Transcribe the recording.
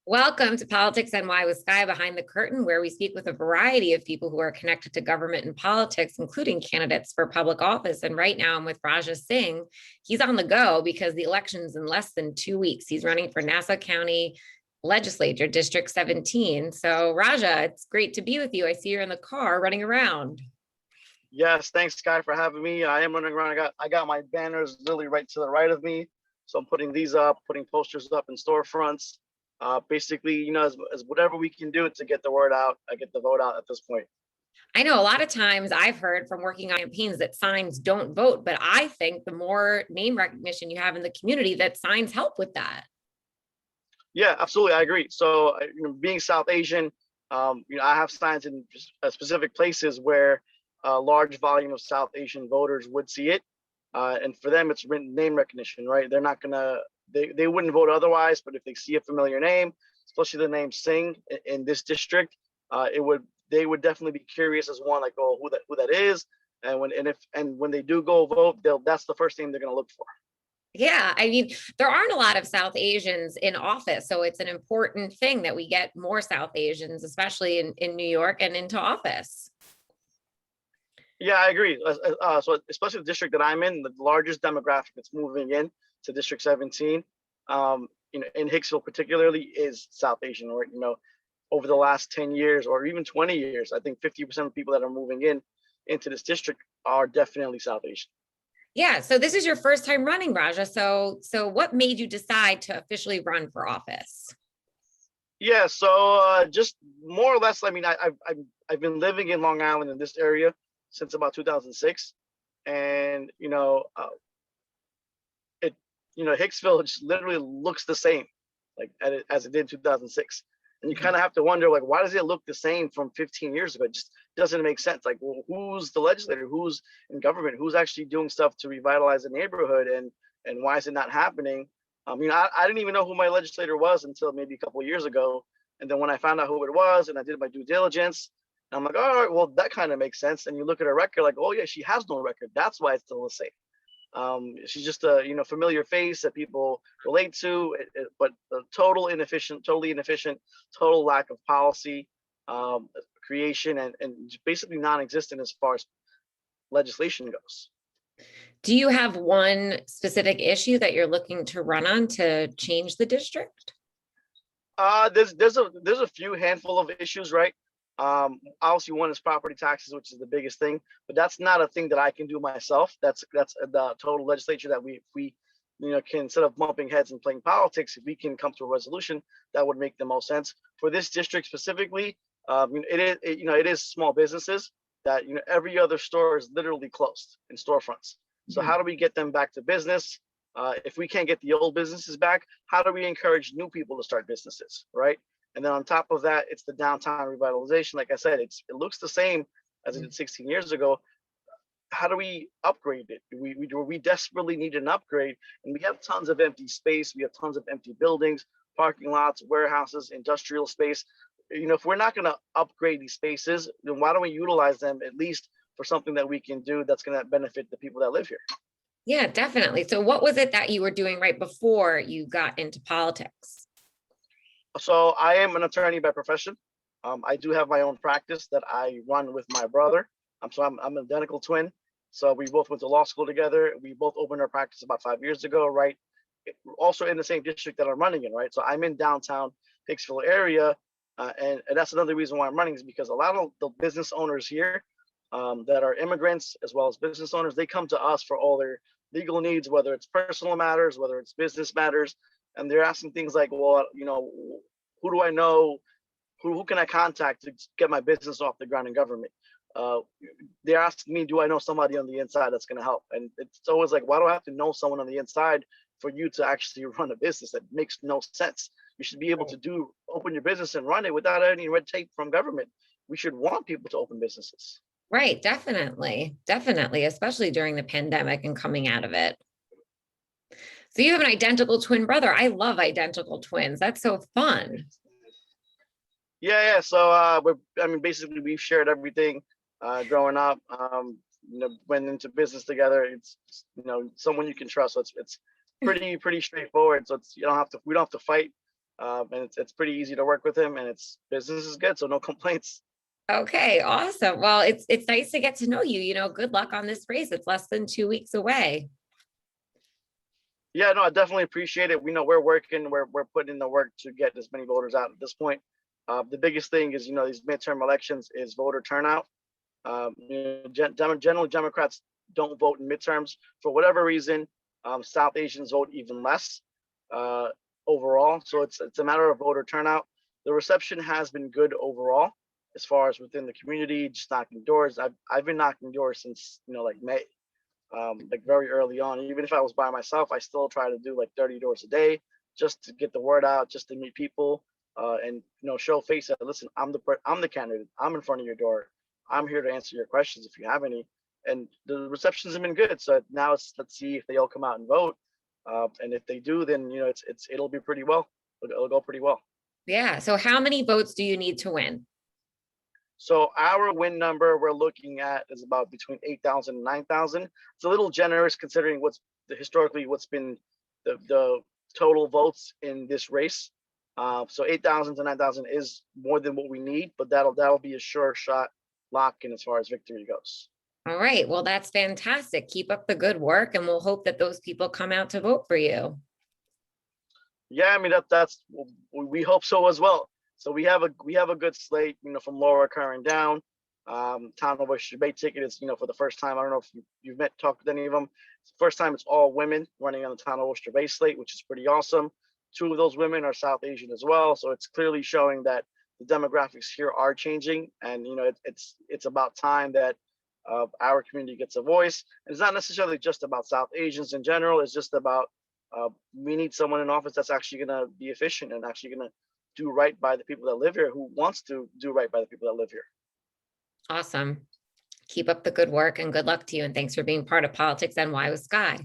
Welcome to Politics NY with Skye Behind the Curtain, where we speak with a variety of people who are connected to government and politics, including candidates for public office. And right now I'm with Raja Singh. He's on the go because the election's in less than 2 weeks. He's running for Nassau County Legislature, District 17. So Raja, it's great to be with you. I see you're in the car running around. Yes, thanks, Skye, for having me. I am running around. I got my banners literally right to the right of me. So I'm putting these up, putting posters up in storefronts. Basically, as whatever we can do to get the word out, get the vote out at this point. I know a lot of times I've heard from working on campaigns that signs don't vote, but I think the more name recognition you have in the community, that signs help with that. Yeah, absolutely. I agree. So, being South Asian, I have signs in specific places where a large volume of South Asian voters would see it. And for them, it's written name recognition, right? They're not gonna, they wouldn't vote otherwise, but if they see a familiar name, especially the name Singh in this district, they would definitely be curious as one, like, oh, who that is. And when they do go vote, that's the first thing they're gonna look for. Yeah, I mean, there aren't a lot of South Asians in office, so it's an important thing that we get more South Asians, especially in New York, and into office. Yeah, I agree. So especially the district that I'm in, the largest demographic that's moving in to District 17, in Hicksville particularly, is South Asian. Or over the last 10 years or even 20 years, I think 50% of people that are moving into this district are definitely South Asian. Yeah, so this is your first time running, Raja. So what made you decide to officially run for office? Yeah, so just more or less, I mean, I've been living in Long Island in this area since about 2006, and Hicksville just literally looks the same, like as it did in 2006. And you kind of have to wonder, like, why does it look the same from 15 years ago? It just doesn't make sense. Like, well, who's the legislator? Who's in government? Who's actually doing stuff to revitalize the neighborhood? And why is it not happening? I didn't even know who my legislator was until maybe a couple of years ago. And then when I found out who it was and I did my due diligence, I'm like, all right, well, that kind of makes sense. And you look at her record, like, oh yeah, she has no record. That's why it's still the same. She's just a familiar face that people relate to, but totally inefficient, total lack of policy creation, and basically non-existent as far as legislation goes. Do you have one specific issue that you're looking to run on to change the district? There's a few handful of issues, right? Obviously one is property taxes, which is the biggest thing, but that's not a thing that I can do myself. That's the total legislature that we can, instead of bumping heads and playing politics, if we can come to a resolution, that would make the most sense for this district specifically. It is small businesses that every other store is literally closed in storefronts. So how do we get them back to business? If we can't get the old businesses back, how do we encourage new people to start businesses, right? And then on top of that, it's the downtown revitalization. Like I said, it looks the same as it did 16 years ago. How do we upgrade it? We desperately need an upgrade, and we have tons of empty space. We have tons of empty buildings, parking lots, warehouses, industrial space. If we're not going to upgrade these spaces, then why don't we utilize them at least for something that we can do that's going to benefit the people that live here? Yeah, definitely. So what was it that you were doing right before you got into politics? So I am an attorney by profession. I do have my own practice that I run with my brother. I'm an identical twin. So we both went to law school together. We both opened our practice about 5 years ago, right? Also in the same district that I'm running in, right? So I'm in downtown Hicksville area. And that's another reason why I'm running, is because a lot of the business owners here that are immigrants as well as business owners, they come to us for all their legal needs, whether it's personal matters, whether it's business matters. And they're asking things like, well, who do I know? Who can I contact to get my business off the ground in government? They're asking me, do I know somebody on the inside that's going to help? And it's always like, why do I have to know someone on the inside for you to actually run a business? That makes no sense. You should be able to open your business and run it without any red tape from government. We should want people to open businesses. Right, definitely, especially during the pandemic and coming out of it. So you have an identical twin brother. I love identical twins. That's so fun. Yeah. So basically we've shared everything growing up. Went into business together. It's someone you can trust. So it's pretty straightforward. So we don't have to fight. and it's pretty easy to work with him, and it's business is good, so no complaints. Okay, awesome. Well, it's nice to get to know you. Good luck on this race. It's less than 2 weeks away. Yeah, no, I definitely appreciate it. We know we're working, we're putting in the work to get as many voters out at this point. The biggest thing is, these midterm elections is voter turnout. Generally, Democrats don't vote in midterms for whatever reason. South Asians vote even less overall. So it's a matter of voter turnout. The reception has been good overall, as far as within the community, just knocking doors. I've been knocking doors since like May, like very early on. Even if I was by myself, I still try to do like 30 doors a day just to get the word out, just to meet people, and show face that, listen, I'm the candidate. I'm in front of your door. I'm here to answer your questions if you have any. And the receptions have been good. So now let's see if they all come out and vote. And if they do, then it'll be pretty well. It'll go pretty well. Yeah. So how many votes do you need to win? So our win number we're looking at is about between 8,000 and 9,000. It's a little generous considering historically what's been the total votes in this race. So 8,000 to 9,000 is more than what we need, but that'll be a sure shot lock in as far as victory goes. All right. Well, that's fantastic. Keep up the good work, and we'll hope that those people come out to vote for you. Yeah, I mean we hope so as well. So we have a good slate, from Laura Curran down. Town of Oyster Bay ticket is, for the first time. I don't know if you've talked with any of them. It's the first time it's all women running on the Town of Oyster Bay slate, which is pretty awesome. 2 of those women are South Asian as well, so it's clearly showing that the demographics here are changing, and it's about time that our community gets a voice. And it's not necessarily just about South Asians in general. It's just about we need someone in office that's actually going to be efficient and actually going to do right by the people that live here, who wants to do right by the people that live here. Awesome. Keep up the good work, and good luck to you. And thanks for being part of PoliticsNY with Skye.